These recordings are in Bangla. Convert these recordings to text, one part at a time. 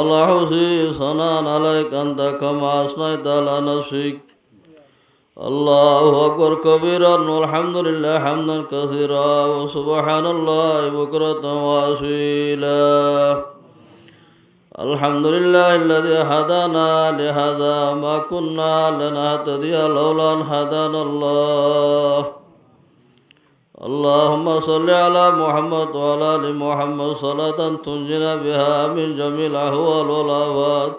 لا أحصي ثناء عليك أنت كما أثنيت على نفسك. الله أكبر كبيرا والحمد لله حمدا كثيرا وسبحان الله بكرة وأصيلا. الحمد لله الذي هدانا لهذا ما كنا لنهتدي لولا أن هدانا الله. اللهم صل على محمد وعلى آل محمد صلاة تنجينا بها من جميع الأهوال والآفات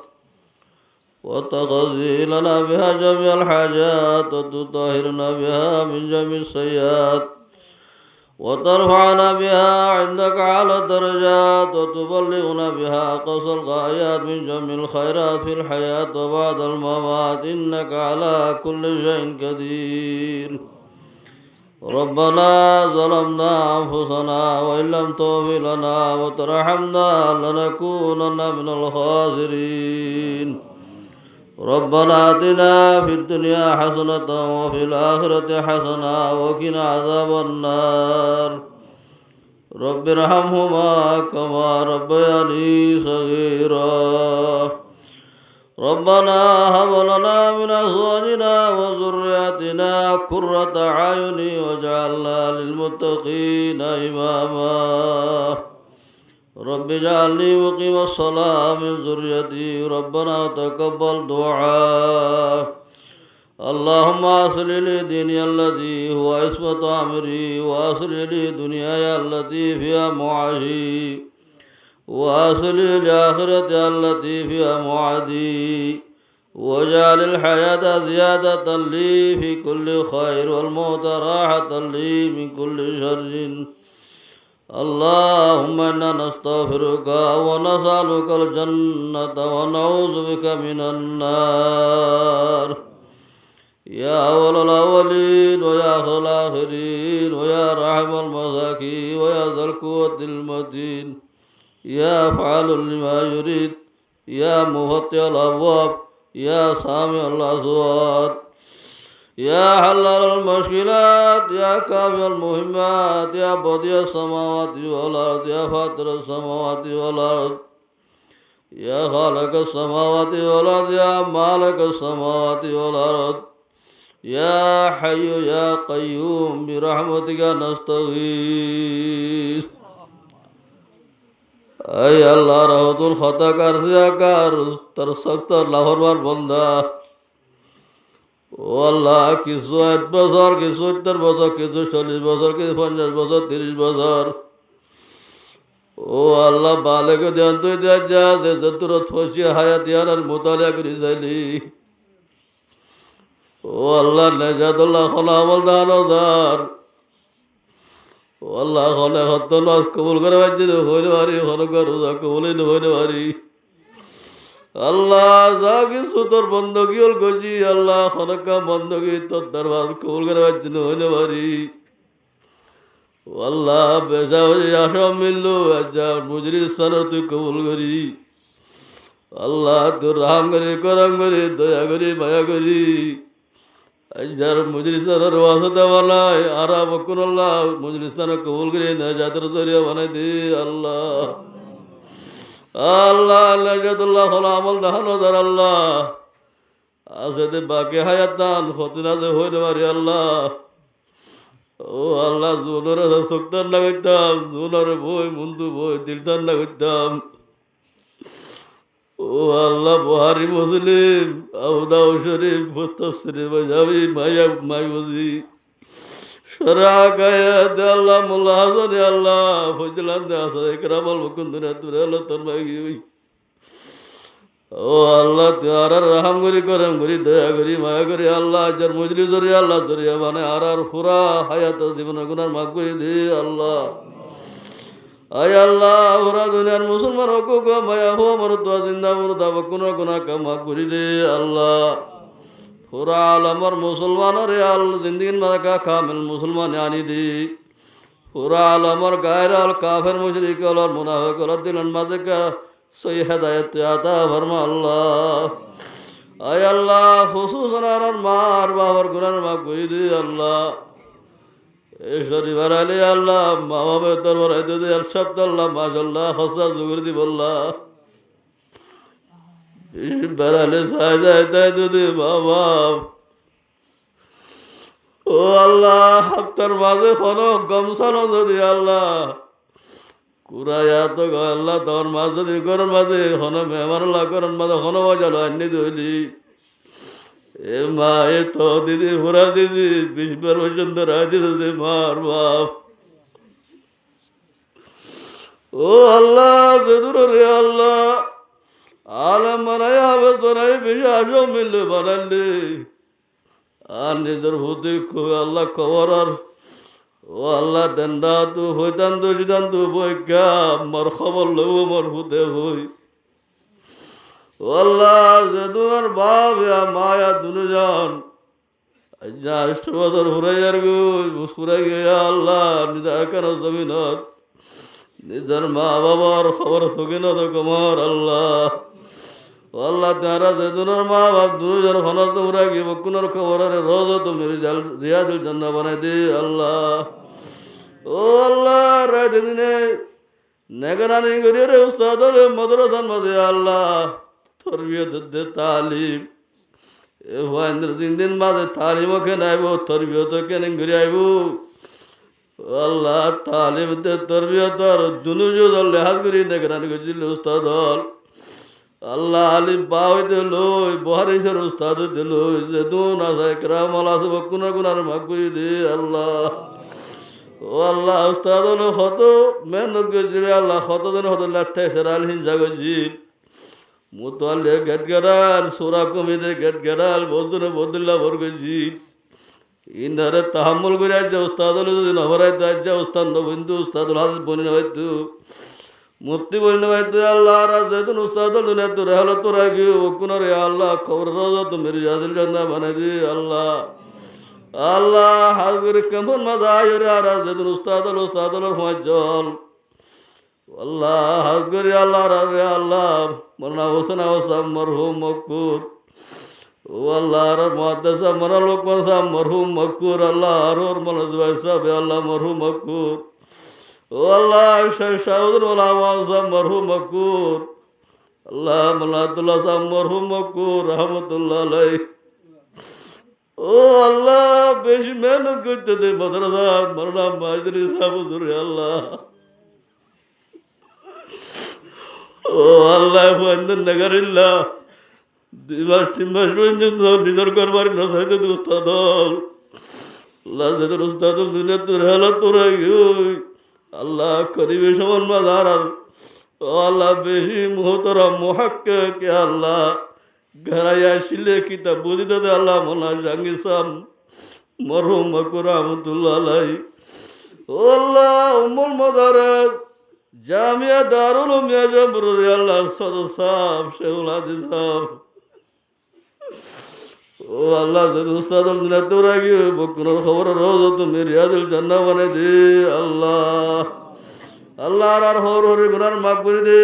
وتقضي لنا بها جميع الحاجات وتطهرنا بها من جميع السيئات وترفعنا بها عندك على الدرجات وتبلغنا بها أقصى الغايات من جميع الخيرات في الحياة وبعد الممات إنك على كل شيء قدير. ربنا ظلمنا أنفسنا وإن لم تغفر لنا وترحمنا لنكونن من الخاسرين. ربنا آتنا في الدنيا حسنة وفي الآخرة حسنة وقنا عذاب النار. رب ارحمهما كما ربياني صغيرا. ربنا هب لنا من أزواجنا وذرياتنا قرة أعين واجعلنا للمتقين إماما. رب اجعلني مقيم الصلاة من ذريتي ربنا تقبل دعاء. اللهم أصلح لي ديني الذي هو عصمة أمري وأصلح لي دنياي التي فيها معاشي وأصلح لآخرتي التي فيها معادي واجعل الحياة زيادة لي في كل خير والموت راحة لي من كل شر. اللهم إنا نستغفرك ونسألك الجنة ونعوذ بك من النار. يا أول الأولين ويا آخر الآخرين ويا رحم المساكين ويا ذا القوة المتين يا فعل لما يريد يا مفتح الأبواب يا سامع الأصوات يا حلال المشكلات يا كافي المهمات يا بديع السماوات والأرض يا فاطر السماوات والأرض يا خالق السماوات والأرض يا مالك السماوات والأرض يا حي يا قيوم برحمتك نستغيث. اے اللہ رحمت الخطا کر سیا کر تر سخت লাহরবার বন্দা ও আল্লাহ কিছু 1 বছর কিছু 70 বছর কিছু 40 বছর কিছু 50 বছর 30 বছর ও আল্লাহ বালেক দেন তুই দেয়া যা যে যতরত ফসি হায়াত ইয়ার মুতালা করি যাইলি ও আল্লাহ নাজাতুল্লাহ খলা আমল দানদার ও আল্লাহ খলে হত্তলাহ কবুল করে বাজির হইলে বাড়ি হনকার রোজা কবুল হইলে বাড়ি আল্লাহ যা কিছু তোর বন্ধকি হল গজি আল্লাহ খনকা বন্ধকি তোর দরবার কবুল করে বাজির হইলে বাড়ি ও আল্লাহ বেজা হয়ে আসাম মিললো আজ্জা মুজরি স্থানের তুই কবুল করি আল্লাহ তোর রাম করি করম করি দয়া করি মায়া করি আজ্জার মুজরিস্তানের ওয়াসতা বানায় আরা বকুন আল্লাহ মুজরিস্তানের কবুল করে নাজাতের জরিয়া বানাই দে আল্লাহ আল্লাহ নাজাতুল্লাহ খলা আমল দাহানো দার আল্লাহ আসে বাকি হায়াত দান ফতিনা যে হইতে পারি আল্লাহ ও আল্লাহ জুনরে শক্তান লাগাইতাম জুনরে বই মুন্দু বই দিলতান লাগাইতাম ও আল্লাহ বুহারি মুসলিম আবুদাউ শরীফ মুস্তাফসির বাজাবি মায়া মাইবুজি শরা গায়া দে আল্লাহ মোল্লা হাসান আল্লাহ ফজলান দে আসা ইকরামাল মুকুন্দনা তুরে আল্লাহ তোর মাই ও আল্লাহ তুই আর রহম করি করম করি দয়া করি মায়া করি আল্লাহ যার মুজরি জরি আল্লাহ জরিয়া মানে আর পুরা হায়াত জীবন গুনার মাফ করে দে আল্লাহ আয় আল্লাহ ওরা দুনিয়ার মুসলমান হকুক মায়া হো মরুদা জিন্দা মুরদা বকুনা গুনা কামা করি দে আল্লাহ পুরা আলমর মুসলমান রে আল জিন্দিগিন মাকা কামিল মুসলমান আনি দে পুরা আলমর গায়ের আল কাফের মুশরিক আল মুনাফিক আল দিলন মাযকা সহি হেদায়েত আতা ফরমা আল্লাহ আয় আল্লাহ খুসুসান আর মার বাবার গুনার মাফ করি দে আল্লাহ শরীফার আলী আল্লাহ মা বাবার দরবার আইতে দে আল শব্দ আল্লাহ মাশাআল্লাহ খসা জুগর দি বল্লাহ বেড়ালে ছায় যায় তাই যদি বাবা ও আল্লাহ আপনার মাঝে কোনো গমসানো যদি আল্লাহ কুরাইয়া তো আল্লাহ তোর মাঝ যদি গরম মাঝে হনো মেহমান করেন মাঝে হনো বাজালো আনি দইলি এ মা এ তো দিদি হুরা দিদি 20 বার পর্যন্ত রায় দিদি মার বাপ ও আল্লাহ যেদুর রে আল্লাহ আলম বানাই হবে তো নাই বেশি আসো মিললে বানালি আর নিজের ভূতি আল্লাহ খবর আর ও আল্লাহ ডেন্ডা তু হইতান তু সিদান তু বৈজ্ঞা মোর খবর লব মোর ভূতে হই ও আল্লাহ যে তোমার বাপ ইয়া মায়া দুনুজন আজ্ঞা 8 বছর ফুরাইয়ার গো ফুরাই গিয়া আল্লাহ নিজের কেন জমিনত নিজের মা বাবার খবর সকিনত কমর আল্লাহ ও আল্লাহ তারা যে দুনার মা বাপ দুজন খনা তোমরা কি বকুনের খবর রোজ তুমি রিয়াদুল জান্নাহ বানাই দে আল্লাহ ও আল্লাহ রাত দিনে নেগরানি করি রে উস্তাদ রে মাদ্রাসার মধ্যে আল্লাহ তরবিয়ত দে তালিম এ ওয়াইন্দ্র দিন বাদে তালিম কে নাইব তরবিয়ত কে নিন করি আইব আল্লাহ তালিম দে তরবিয়ত আর দুনুজু দল হাত করি নেগরানি করি উস্তাদ আল্লাহ আলি বাউতে লই বহারিসের উস্তাদ দিল যে দুন আছে کرام আল্লাহ সব গুনার মাফ করে দে আল্লাহ ও আল্লাহ উস্তাদ হলো কত মেহনত করছি আল্লাহ কতদিন হতো লাঠে সেরাল হিংসা করছি মুতালে গেট গেরাল সোরা কমিতে গেট গেরাল বদনে বদুল্লাহ ভর করছি ইন্দারে তাহাম্মুল করে আজ উস্তাদ হলো যদি নভরাইতে আজ উস্তাদ নবন্ধু উস্তাদ হাজির বনি হয়তো মুফতি বলি নয়তো আল্লাহ রাজুন উস্তাদ দুনিয়া তো রেহল তো রাখি ওকুন রে আল্লাহ খবর রোজা তো মেরি জাদিল জান্নাহ বানাই দি আল্লাহ আল্লাহ হাজির কেমন মজা আয়রে রাজুন উস্তাদ ফজল আল্লাহ হাজির আল্লাহ রে আল্লাহ মরনা হোসেন ওসাম মরহুম মকবুর ও আল্লাহ আর মুহাদ্দিস মরনা লোকমান সাহেব মরহুম মকবুর আল্লাহ আর মনজুর সাহেব আল্লাহ মরহুম মকবুর ও আল্লাহ শাহুদুল ওলামা সাহেব মরহুম মকবুর আল্লাহ মোল্লাদুল্লাহ সাহেব মরহুম মকবুর রহমতুল্লাহ আলাইহি ও আল্লাহ বেশি মেহনত করতে দে মাদ্রাসা মরনা মাইজরি সাহেব হুজুর আল্লাহ ও আল্লাহ বন্দন নগরিল্লাহ 2 মাস 3 মাস পর্যন্ত নিজের করবার নসাইতে উস্তাদ আল্লাহ যেদের উস্তাদ দুনিয়া তোর হালত তোর আল্লাহ করিবে সমান মাদার ও আল্লাহ বেশি মুহতরম মুহাক্কিক কে আল্লাহ ঘরাইয়া শিলে কিতাব বুঝিতে দে আল্লাহ মোলা জাহাঙ্গীর সাহেব মরহুম মকবুর রহমতুল্লাহ আলাইহি ও আল্লাহ উম্মুল মাদারিস জামিয়া দারুল উলুম জামরুর আল্লাহ সদর সাহেব শেখুল হাদিস সাহেব ও আল্লাহ যদি উস্তাদ দুনিয়া তোর আগে বকুনের খবর রোজ তুমি রিয়াদুল জান্নাহ বানাই দে আল্লাহ আল্লাহ আর হর হরে গুনার মাফ করে দে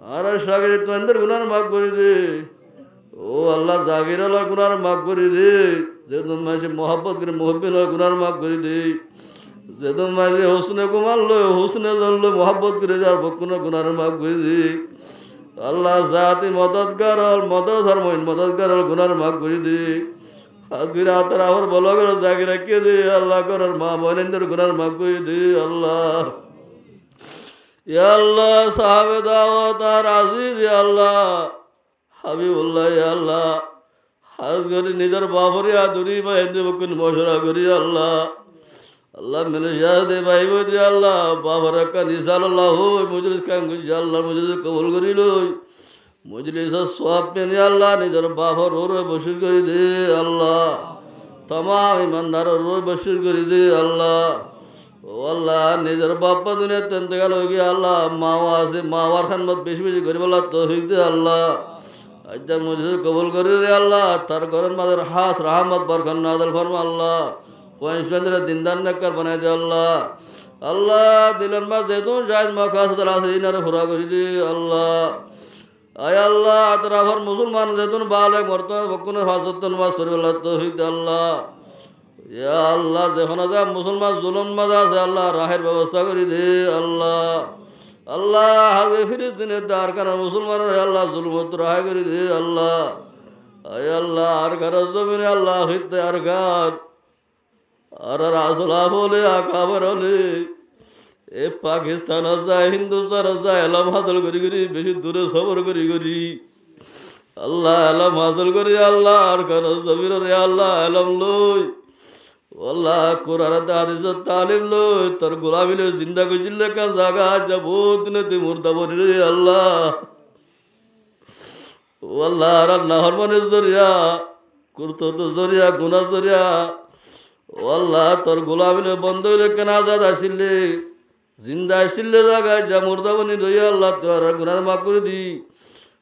আর সাগরে তোদের গুনার মাফ করে দে ও আল্লাহ জাগির আল্লাহ গুনার মাফ করে দে যে তোমাকে মোহাব্বত করে মুহিবিন গুনার মাফ করে দে যে তোমাকে হোসনে কুমার লো হোসনে জানলো মোহাব্বত করে যার বকুনের গুনার মাফ করে দে আল্লাহ জাতি মদদগার মদদর মইন মদদগার গুনার মাফ করে দে আজকের হাতের আবার বলো করে জাগির রেখে দে আল্লাহ করার মা বোনেদের গুনার মাফ করে দে আল্লাহ ইয়া আল্লাহ সাহাবে দাওয়াত আর আজিজ ইয়া আল্লাহ হাবিবুল্লাহ ইয়া আল্লাহ আজকের নিজের বাবরে আদুরি বা হিন্দু বকুন মশরা করি আল্লাহ আল্লাহ মেরে শাহাদে ভাই বদি আল্লাহ বাবার কা নিসাল আল্লাহ হই মজলিস কাম করি আল্লাহ মজলিস কবুল করি লই মজলিস সওয়াব পেনি আল্লাহ নিজের বাবার ওরে বসির করে দে আল্লাহ तमाम ईमानदार रोज बशीर करी दे अल्लाह ओ अल्लाह निजर बापा दुनिया तंतगाल हो गया अल्लाह मावा से मावार खान मत बेशी बेशी गरीब अल्लाह तौफीक दे अल्लाह अज्जा मुझे कबूल करे रे अल्लाह तार करन मादर हास रहमत बरकत नाज़िल फरमा अल्लाह कोई चंद्र दीनदार न कर बना दे अल्लाह अल्लाह दिलन मा दे दूं जायज मकासद रासीन रे पूरा कर दे अल्लाह आय अल्लाह अतराफर मुसलमान दे दूं बाले मरता वकुन हासतन वा सर अल्लाह तौफीक दे अल्लाह या अल्लाह देखो ना मुसलमान जुल्म मजा से अल्लाह राहर व्यवस्था कर दे अल्लाह আল্লাহ হাবে ফিলিস্তিনের দারখানা মুসলমানের আল্লাহ জুলমত রায় করে দে আল্লাহ আয় আল্লাহ আর ঘরের জমিনে আল্লাহ হিতে আর ঘর আর আসলা বলে আকাবার হলে এ পাকিস্তান যায় হিন্দুস্তান যায় এলাম হাতল করি করি বেশি দূরে সবর করি করি আল্লাহ এলাম হাতল করি আল্লাহ আর ঘরের জমিনে রে আল্লাহ এলাম লই আল্লাহ কোরআন হাদিসের তালিম লই তোর গোলামি লই জিন্দা কইছিল কান জায়গা যাব দিনে তুই মুর্দা বলি রে আল্লাহ ও আল্লাহ আর নাহরমানের জরিয়া কুরতত জরিয়া গুনাহ জরিয়া ও আল্লাহ তোর গোলামি লই বন্ধ হইলে কেন আজাদ আসিলে জিন্দা আসিলে জায়গায় যা মুর্দা বনি রই আল্লাহ তোর গুনাহ মাফ করে দি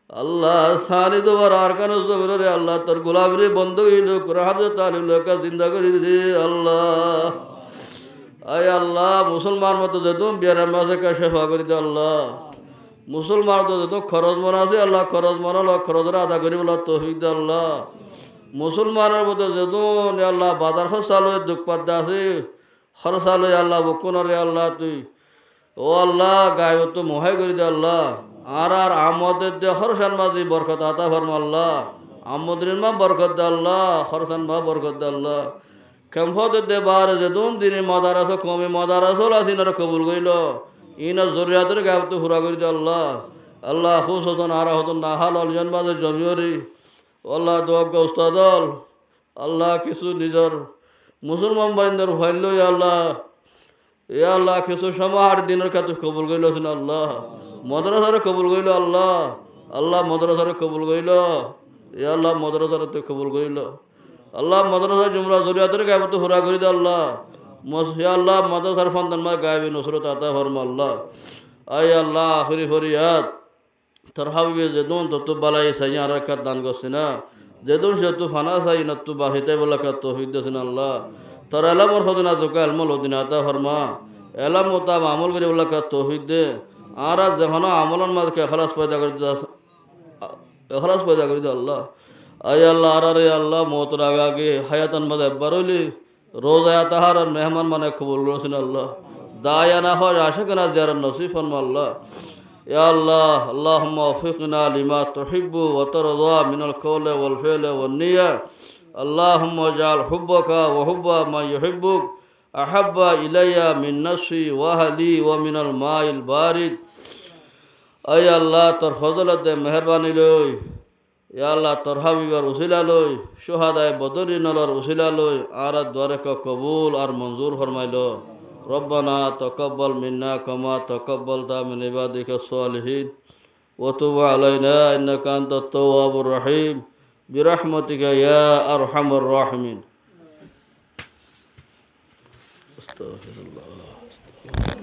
আল্লাহ সানি তোমার আর কানো জমিন রে আল্লাহ তোর গোলামি বন্ধ হইল কোরআন হাদিসের তালিম লই জিন্দা করে দে আল্লাহ আয় আল্লাহ মুসলমান মতো যেতুম বিয়ারের মাঝে কা শেফা করে দে আল্লাহ মুসলমান তো যেত খরচ মনে আছে আল্লাহ খরচ মনে লো খরচরা আদা করি বলা তৌফিক দে আল্লাহ মুসলমানের মতো যেতুন আল্লাহ বাজার খরচালয় দুঃখ পাদ্দা আছে খরচালয় আল্লাহ বকুন রে আল্লাহ তুই ও আল্লাহ গায়ে তো মহাই করে দে আল্লাহ আর আমাদের দে খরচান মাঝে বরকত আতা ফরমা আল্লাহ আমাদের মা বরকত দে আল্লাহ খরচান মা বরকত দে আল্লাহ খেমফত দে বার যেতুন দিনে মদার আছো কমে মদার আসল আসিনার কবুল কইল ইনার জরিয়াতের গায়ে তো হুরা করে দে আল্লাহ আল্লাহ খুশ হতন আর হতন না হাল অলজন মাঝে জমিয়রি আল্লাহ দোয়াক উস্তাদল আল্লাহ কিছু নিজের মুসলমান বাইন্দর ভাইল আল্লাহ এ আল্লাহ কিছু সময় আর দিনের কাছে কবুল কইল আল্লাহ মদ্রাসারে কবুল কইল আল্লাহ আল্লাহ মদ্রাসারে কবুল কইল এ আল্লাহ মদ্রাসারে তুই কবুল কইল আল্লাহ মদ্রাসা জুমরা জরিয়াতের গায়ে তো হুরা করে দে আল্লাহ আল্লাহ মাদ্রাসার ফান্দান মা গায়েবী নসরত আতা ফরমা আল্লাহ আয় আল্লাহ আখরি ফরিয়াদ তোর হাবিবে যেদন তো বালাই সাই আর একটা দান করছে না যেদন সে তো ফানা সাই না তো বাহিতে বলা কার তৌফিক দিয়েছেন আল্লাহ তোর এলামর হদিনা তোকে এলমল হদিনা আতা ফরমা এলাম মোতাব আমল করে বলা কার তৌফিক দে আর যখন আমলন মাঝকে এখলাস পয়দা করে এখলাস পয়দা করে দে আল্লাহ আয় আল্লাহ আর রে আল্লাহ মতর আগে হায়াতান মাঝে একবার হইলি রোজ আয়াতাহার আর মেহমান মানে কবুল করেছেন আল্লাহ দায়া না হয় আশা কেনা যারা নসিব ফরমা আল্লাহ ইয়া আল্লাহ আল্লাহুম্মা ওয়াফিকনা লিমা তুহিব্বু ওয়া তারদা মিনাল কওলি ওয়াল ফি'লি ওয়ান নিয়া আল্লাহুম্মা জাল হুব্বাকা ওয়া হুব্বা মা ইউহিব্বুক আহাব্বা ইলাইয়া মিন নাফসি ওয়া আহলি ওয়া মিনাল মাইল বারিদ আয় আল্লাহ তোর ফজলত মেহরবানি লই ইয়া আল্লাহ তোর হাবিবার উসিলা লই শুহাদায়ে বদরিনর উসিলা লই আর দ্বারে কবুল আর মঞ্জুর ফরমাইলো ربنا تقبل منا كما تقبلت من عبادك الصالحين وتب علينا إنك أنت التواب الرحيم برحمتك يا أرحم الراحمين استغفر الله